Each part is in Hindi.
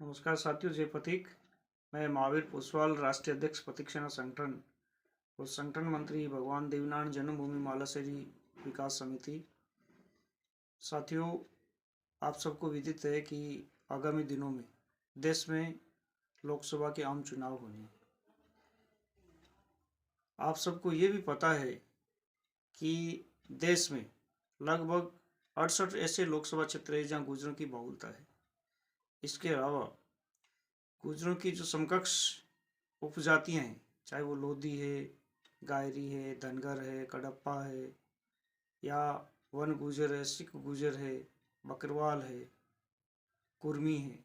नमस्कार साथियों, जय प्रतीक। मैं महावीर पुष्वाल, राष्ट्रीय अध्यक्ष प्रतीक सेना संगठन और संगठन मंत्री भगवान देवनारायण जन्मभूमि मालाशेरी विकास समिति। साथियों, आप सबको विदित है कि आगामी दिनों में देश में लोकसभा के आम चुनाव होने हैं। आप सबको ये भी पता है कि देश में लगभग 68 ऐसे लोकसभा क्षेत्र हैं जहाँ गुर्जरों की बहुलता है। इसके अलावा गुर्जरों की जो समकक्ष उपजातियां हैं, चाहे वो लोधी है, गायरी है, धनगर है, कडप्पा है, या वन गुर्जर है, सिख गुर्जर है, बकरवाल है, कुर्मी है,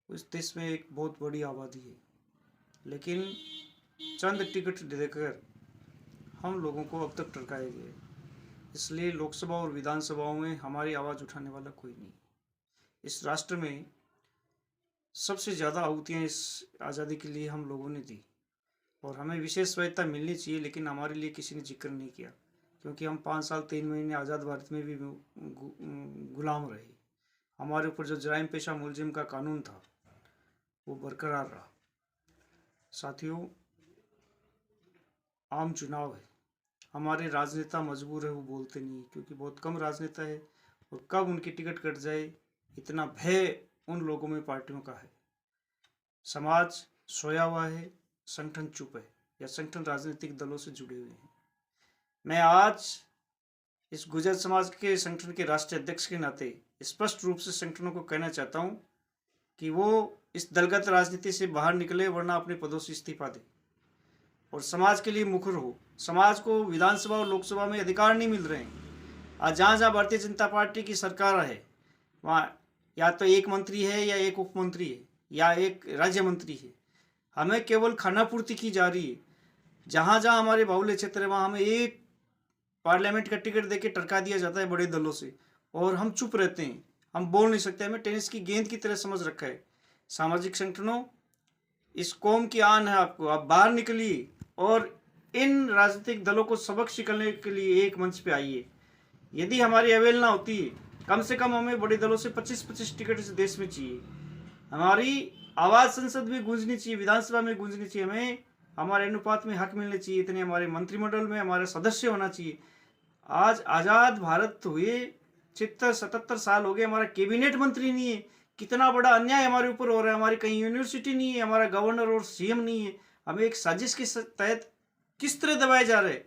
उस देश में एक बहुत बड़ी आबादी है। लेकिन चंद टिकट देकर हम लोगों को अब तक टरकाए गए, इसलिए लोकसभा और विधानसभाओं में हमारी आवाज़ उठाने वाला कोई नहीं। इस राष्ट्र में सबसे ज़्यादा आहुतियाँ इस आज़ादी के लिए हम लोगों ने दी और हमें विशेष स्वायत्ता मिलनी चाहिए, लेकिन हमारे लिए किसी ने जिक्र नहीं किया, क्योंकि हम 5 साल 3 महीने आज़ाद भारत में भी गुलाम रहे। हमारे ऊपर जो जराइम पेशा मुलजिम का कानून था वो बरकरार रहा। साथियों, आम चुनाव है, हमारे राजनेता मजबूर है, वो बोलते नहीं, क्योंकि बहुत कम राजनेता है और कब उनकी टिकट कट जाए इतना भय उन लोगों में पार्टियों का है। समाज सोया हुआ है, संगठन चुप है, या संगठन राजनीतिक दलों से जुड़े हुए हैं। मैं आज इस गुर्जर समाज के संगठन के राष्ट्रीय अध्यक्ष के नाते स्पष्ट रूप से संगठनों को कहना चाहता हूं कि वो इस दलगत राजनीति से बाहर निकले, वरना अपने पदों से इस्तीफा दे और समाज के लिए मुखर हो। समाज को विधानसभा और लोकसभा में अधिकार नहीं मिल रहे हैं। आज जहाँ जहाँ भारतीय जनता पार्टी की सरकार है, वहाँ या तो एक मंत्री है, या एक उप मंत्री है, या एक राज्य मंत्री है। हमें केवल खानापूर्ति की जा रही है। जहाँ जहाँ हमारे बाहुल्य क्षेत्र है, वहाँ हमें एक पार्लियामेंट का टिकट देके टरका दिया जाता है बड़े दलों से, और हम चुप रहते हैं, हम बोल नहीं सकते। हमें टेनिस की गेंद की तरह समझ रखा है। सामाजिक संगठनों, इस कौम की आन है आपको, आप बाहर निकलिए और इन राजनीतिक दलों को सबक सिखाने के लिए एक मंच पे आइए। यदि हमारी अवहेलना होती है, कम से कम हमें बड़े दलों से 25-25 टिकट इस देश में चाहिए। हमारी आवाज़ संसद में गूंजनी चाहिए, विधानसभा में गूंजनी चाहिए। हमें हमारे अनुपात में हक मिलने चाहिए, इतने हमारे मंत्रिमंडल में हमारे सदस्य होना चाहिए। आज आज़ाद भारत हुए 76-77 साल हो गए, हमारा कैबिनेट मंत्री नहीं है। कितना बड़ा अन्याय हमारे ऊपर हो रहा है। हमारी कहीं यूनिवर्सिटी नहीं है, हमारा गवर्नर और सीएम नहीं है। हमें एक साजिश के तहत किस तरह दबाए जा रहे हैं।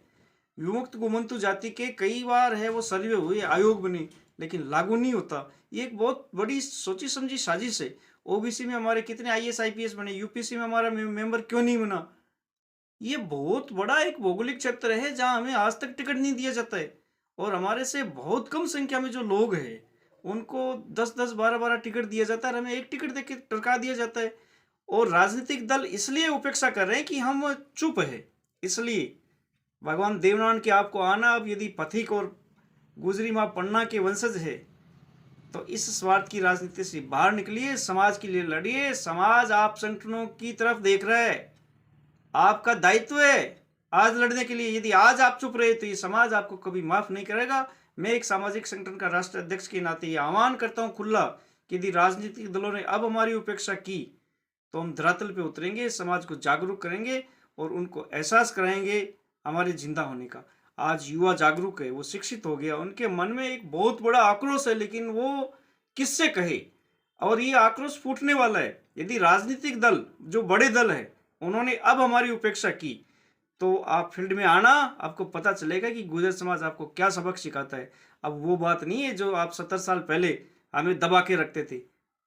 विमुक्त घुमंतु जाति के कई बार है वो सर्वे हुए, आयोग बने, लेकिन लागू नहीं होता। ये एक बहुत बड़ी सोची समझी साजिश है। ओबीसी में हमारे कितने आईएएस आईपीएस बने, यूपीसी में हमारा मेंबर क्यों नहीं बना। ये बहुत बड़ा एक भौगोलिक क्षेत्र है जहां हमें आज तक टिकट नहीं दिया जाता है, और हमारे से बहुत कम संख्या में जो लोग हैं उनको 10-10 12-12 टिकट दिया जाता है, और हमें एक टिकट देके टरका दिया जाता है। और राजनीतिक दल इसलिए उपेक्षा कर रहे हैं कि हम चुप है। इसलिए भगवान देवनारायण के आपको आना, अब यदि पथिक और गुजरी माँ पन्ना के वंशज है तो इस स्वार्थ की राजनीति से बाहर निकलिए, समाज के लिए लड़िए। समाज आप संगठनों की तरफ देख रहा है, आपका दायित्व है आज लड़ने के लिए। यदि आज आप चुप रहे तो ये समाज आपको कभी माफ नहीं करेगा। मैं एक सामाजिक संगठन का राष्ट्रीय अध्यक्ष के नाते ये आह्वान करता हूं खुला कि यदि राजनीतिक दलों ने अब हमारी उपेक्षा की तो हम धरातल पे उतरेंगे, समाज को जागरूक करेंगे और उनको एहसास कराएंगे हमारे जिंदा होने का। आज युवा जागरूक है, वो शिक्षित हो गया, उनके मन में एक बहुत बड़ा आक्रोश है, लेकिन वो किससे कहे, और ये आक्रोश फूटने वाला है। यदि राजनीतिक दल, जो बड़े दल है, उन्होंने अब हमारी उपेक्षा की तो आप फील्ड में आना, आपको पता चलेगा कि गुर्जर समाज आपको क्या सबक सिखाता है। अब वो बात नहीं है जो आप 70 साल पहले हमें दबा के रखते थे।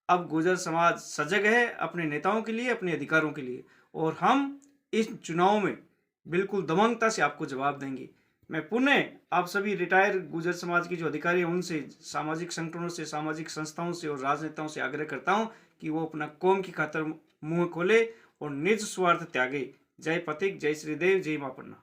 अब गुर्जर समाज सजग है अपने नेताओं के लिए, अपने अधिकारों के लिए, और हम इस चुनाव में बिल्कुल दमंगता से आपको जवाब देंगे। मैं पुनः आप सभी रिटायर गुर्जर समाज के जो अधिकारी हैं उनसे, सामाजिक संगठनों से, सामाजिक संस्थाओं से और राजनेताओं से आग्रह करता हूं कि वो अपना कौम की खातिर मुंह खोले और निज स्वार्थ त्यागे। जय प्रतीक, जय श्रीदेव, जय मां पन्ना।